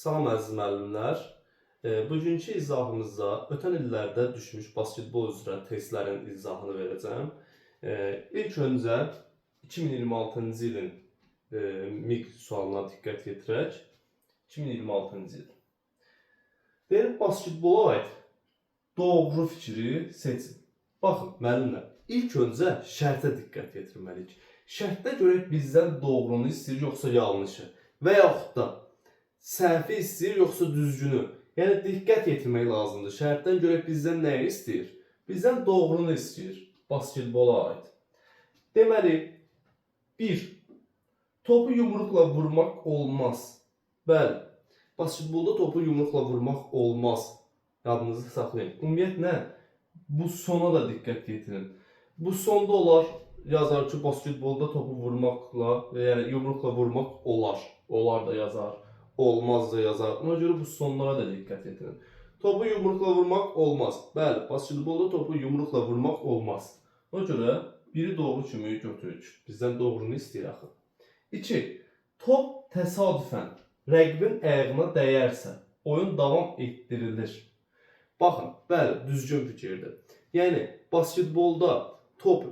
Salam əziz müəllimlər. Bugünkü izahımızda ötən illərdə düşmüş basketbol üzrə testlərin izahını verəcəm. İlk öncə 2026-cı ilin MIQ sualına diqqət yetirək. 2026-cı il. Deyir, basketbola aid doğru fikri seçin. Baxın, müəllimlər, ilk öncə şərtə diqqət yetirməliyik. Şərtdə görək bizdən doğrunu istəyir, yoxsa yanlışı və yaxud da səhvi istəyir, yoxsa düzgünü. Yəni, diqqət yetirmək lazımdır. Şərtdən görək bizdən nəyi istəyir? Bizdən doğrunu istəyir, basketbola aid. Deməli, 1. Topu yumruqla vurmaq olmaz. Bəli, basketbolda topu yumruqla vurmaq olmaz. Yadınızı saxlayın. Ümumiyyətlə, bu sona da diqqət yetirin. Bu sonda olar, yazar ki, basketbolda topu vurmaqla, yəni yumruqla vurmaq olar. Olar da yazar. Olmaz da yazar. Ona görə bu sonlara da diqqət yetirin. Topu yumruqla vurmaq olmaz. Bəli, basketbolda topu yumruqla vurmaq olmaz. Ona görə biri doğru kimi götürük. Bizdən doğrunu istəyir axı. 2. Top təsadüfən rəqibin ayağına dəyərsə, oyun davam etdirilir. Baxın, bəli, düzgün fikirdir. Yəni, basketbolda top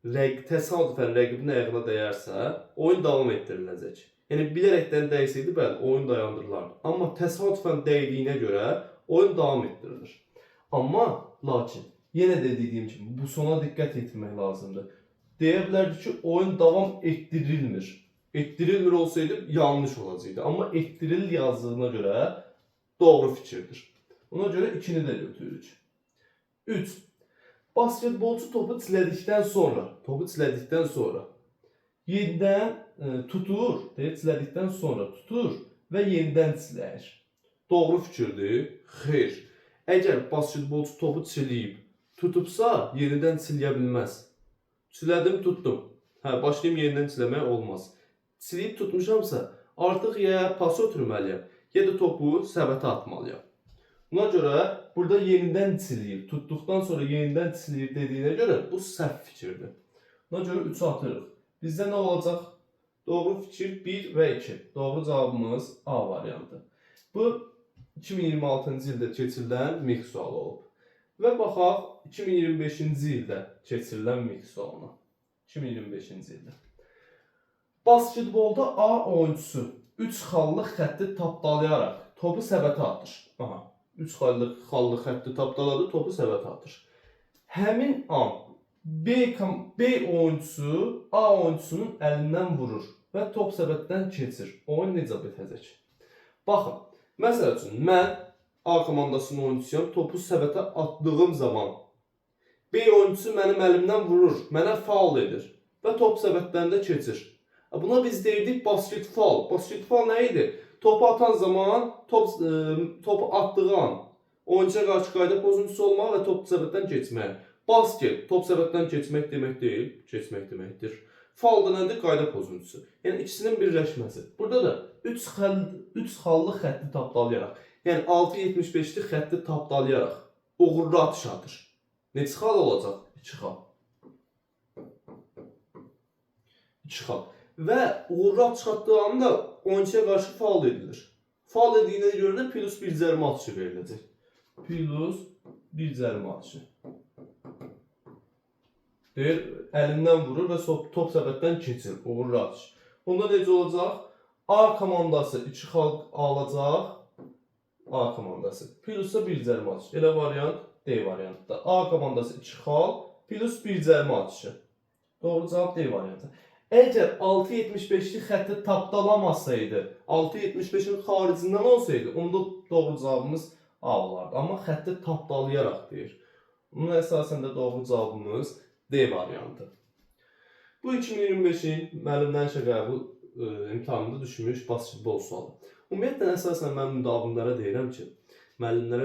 təsadüfən rəqibin ayağına dəyərsə, oyun davam etdiriləcək. Yəni, bilərəkdən dəysəydi, bəli, oyun dayandırılardı. Amma təsadüfən dəydiyinə görə oyun davam etdirilir. Amma, lakin, yenə də dediyim kimi, bu sona diqqət yetirmək lazımdır. Deyə bilərdi ki, oyun davam etdirilmir. Etdirilmir olsaydı, yanlış olacaqdı. Amma etdiril yazdığına görə doğru fikirdir. Ona görə 2-ni də götürürük. 3. Basketbolçu topu çilədikdən sonra, yenidən tutur, çilədikdən sonra tutur və yenidən çiləyir. Doğru fikirdir? Xeyr. Əgər basketbolçu topu çiləyib, tutubsa, yenidən çiləyə bilməz. Çilədim, tutdum. Başlayayım yenidən çiləmək olmaz. Çiləyib tutmuşamsa, artıq ya pas ötürməliyəm, ya da topu səbətə atmalıyam. Buna görə burada yenidən çiləyir, tutduqdan sonra yenidən çiləyir dediyinə görə bu səhv fikirdir. Buna görə 3-ü atırıq. Bizdə nə olacaq? Doğru fikir 1 və 2. Doğru cavabımız A variantı. Bu 2026-cı ildə keçirilən MIQ sualı olub. Və baxaq 2025-ci ildə keçirilən MIQ sualına. 2025-ci ildə. Basketbolda A oyuncusu 3 xallıq xətti tapdalayaraq topu səbətə atır. 3 xallıq xətti tapdaladı, topu səbətə atır. Həmin an B oyuncusu A oyuncusunun əlindən vurur və top səbətdən keçir. Oyun necə bitəcək? Baxın, məsəl üçün, mən A komandasının oyuncusuyam, topu səbətə atdığım zaman B oyuncusu mənim əlimdən vurur, mənə faul edir və top səbətdən də keçir. Buna biz deyirdik basket faul. Basket faul nə idi? Topu atan zaman, topu atdığı an oyuncuya qarşı qayda pozuntusu olmaq və top səbətdən keçmək. Basket, top səbətdən keçmək demək deyil, keçmək deməkdir. Faul da nədir? Qayda pozuntusu. Yəni ikisinin birləşməsi. Burada da 3 xallıq xətti tapdalayaraq, yəni 6.75'li xətti tapdalayaraq uğurlu atış atır. Neçə xal olacaq? 2 xal. 2 xal. Və uğurlu atış atdığı anda oyuncuya qarşı faul edilir. Faul edildiğine görə də plus 1 cərimə atışı veriləcək. Plus 1 cərimə atışı. Deyir, əlindən vurur və top səbətdən keçir. Uğurlu atış. Onda necə olacaq? A komandası 2 xal alacaq. A komandası. Plus 1 cərimə atışı. Elə variant D variantda. A komandası 2 xal plus 1 cərimə atışı. Doğru cavab D variantı. Əgər 6.75'li xətti tapdalamasaydı, 6.75'in xaricindən olsaydı, onda doğru cavabımız A olardı. Amma xətti tapdalayaraq deyir. Bunun əsasən də doğru cavabımız D variantı. Bu 2025-in müəllimdən işə qəbul imtahanında düşmüş basketbol sualı. Ümumiyyətlə, əsasən mən müəllimlərə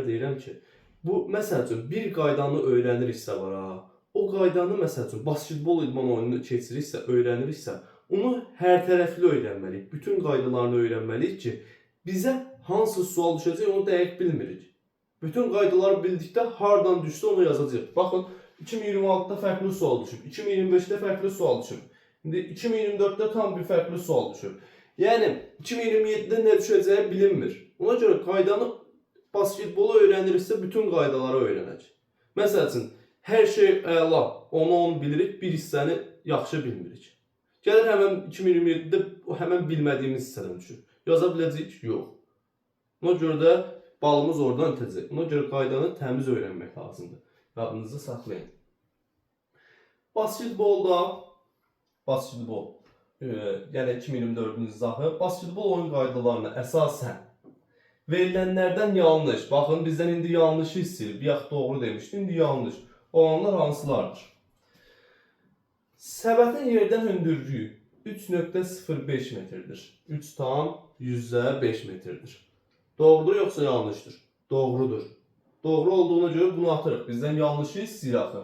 deyirəm ki, bu, məsəl üçün, bir qaydanı öyrəniriksə var ha, o qaydanı, məsəl üçün, basketbol idman oyununu keçiriksə, öyrəniriksə, onu hər tərəfli öyrənməliyik. Bütün qaydalarını öyrənməliyik ki, bizə hansı sual düşəcək, onu dəqiq bilmirik. Bütün qaydaları bildikdə hardan düşsə onu yazacaq. Baxın, 2026-da fərqli sual düşüb, 2025-də fərqli sual düşüb. İndi 2024-də tam bir fərqli sual düşüb. Yəni 2027-də nə düşəcəyi bilinmir. Ona görə qaydanı basketbolu öyrənirsə bütün qaydaları öyrənəcək. Məsəl üçün hər şey əla, onu bilirik, bir hissəni yaxşı bilmirik. Gəlir həmən 2027-də həmən bilmədiyimiz hissədən düşür. Yaza biləcəyik? Yox. Ona görə də balımız oradan itəcək. Ona görə qaydanı təmiz öyrənmək lazımdır. Yadınızda saxlayın. Basketbol, yəni 2024-cü izahı, basketbol oyun qaydalarına əsasən verilənlərdən yanlış, baxın bizdən indi yanlışı istəyir, bir yaxud doğru demişdi, indi yanlış olanlar hansılardır? Səbətin yerdən hündürlüyü 3.05 metrdir. 3,5 metrdir. Doğrudur yoxsa yanlışdır? Doğrudur. Doğru olduğuna görə bunu atırıq. Bizdən yanlışı istəyir axı.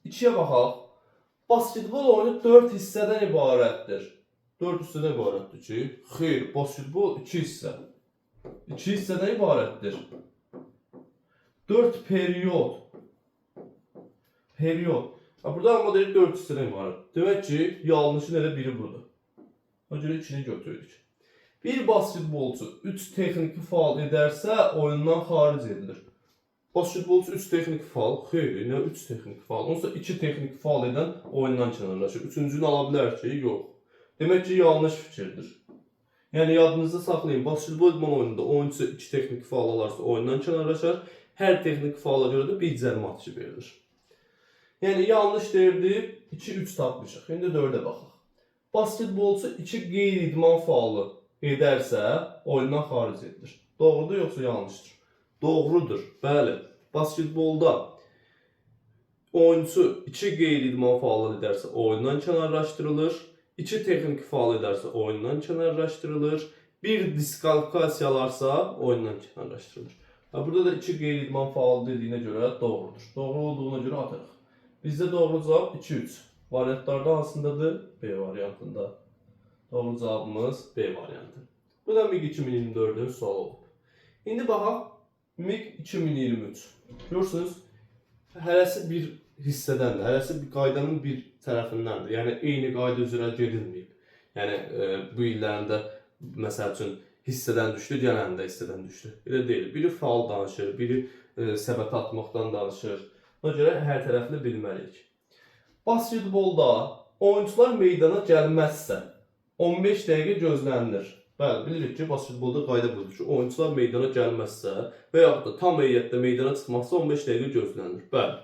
2-yə baxaq. Basketbol oyunu 4 hissədən ibarətdir. 4 hissədən ibarətdir ki, xeyr, basketbol 2 hissə. 2 hissədən ibarətdir. 4 period. Burada amma deyir 4 hissədən ibarət. Demək ki, yanlışın elə biri budur. O görə 2-ni götürürük. Bir basketbolçu 3 texniki faul edərsə oyundan xaric edilir. Basketbolçu 3 texniki faul, xeyr, nə 3 texniki faul? Onsa 2 texniki faul edən oyundan kənarlaşır. Üçüncünü ala bilər ki, yox. Demək ki, yanlış fikirdir. Yəni yadınızda saxlayın, basketbol idman oyununda oyunçu 2 texniki faul alarsa oyundan kənarlaşar. Hər texniki faula görə də bir cərimə atışı verilir. Yəni yanlış deyirdi, 2-3 tapmışıq. İndi 4-ə baxaq. Basketbolçu 2 qeyri-idman faulu edərsə oyundan xaric edilir. Doğrudur yoxsa yanlışdır? Doğrudur. Bəli. Basketbolda oyunçu 2 qeyri-idman faul edərsə oyundan kənarlaşdırılır. 2 texniki faul edərsə oyundan kənarlaşdırılır. 1 diskvalifikasiya alarsa oyundan kənarlaşdırılır. Burada da 2 qeyri-idman faul dediyinə görə doğrudur. Doğru olduğuna görə atırıq. Bizdə doğru cavab 2-3. Variantlarda hansındadır? B variantında. Doğru cavabımız B variantı. Bu da MIG 2024'ün sualı olub. İndi baxaq MIG 2023. Görürsünüz, hərəsi bir hissədəndir, hərəsi bir qaydanın bir tərəfindəndir. Yəni eyni qayda üzrə gedilməyib. Yəni bu illərində məsəl üçün hissədən düşdü, gələn də hissədən düşdü. Elə deyil. Biri faul danışır, biri səbət atmaqdan danışır. Ona görə hər tərəfli bilməliyik. Basketbolda oyuncular meydana gəlməzsə 15 dəqiqə gözlənilir. Bəli, bilirik ki, basketbolda qayda budur ki, oyuncular meydana gəlməzsə və yaxud da tam heyətdə meydana çıxmazsa 15 dəqiqə gözlənilir. Bəli.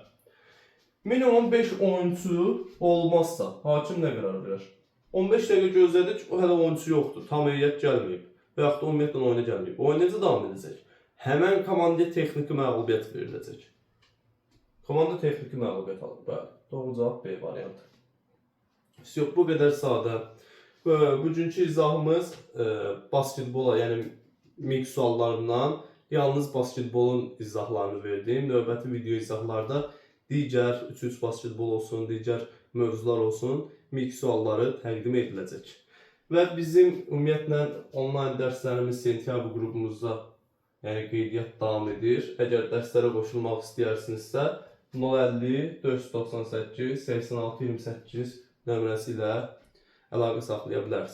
Minimum 5 oyuncu olmazsa hakim nə qərar verir? 15 dəqiqə gözlədik, o hələ oyuncu yoxdur, tam heyət gəlməyib və yaxud da ümumiyyətlə oyuna gəlməyib. Oyun necə davam edəcək? Həmən komandaya texniki məğlubiyyət veriləcək. Komanda texniki məğlubiyyət alır. Bəli, doğru cavab B variantı. Yox, bu qədər sadə. Bugünkü izahımız basketbola, yəni MIG suallarından yalnız basketbolun izahlarını verdim. Növbəti video izahlarda digər 3-3 basketbol olsun, digər mövzular olsun, MIG sualları təqdim ediləcək. Və bizim ümumiyyətlə onlayn dərslərimiz sentyabr qrupumuzda qeydiyyat davam edir. Əgər dərslərə qoşulmaq istəyərsinizsə 050 498 86 28 nömrəsi ilə əlaqə saxlaya bilərsiniz.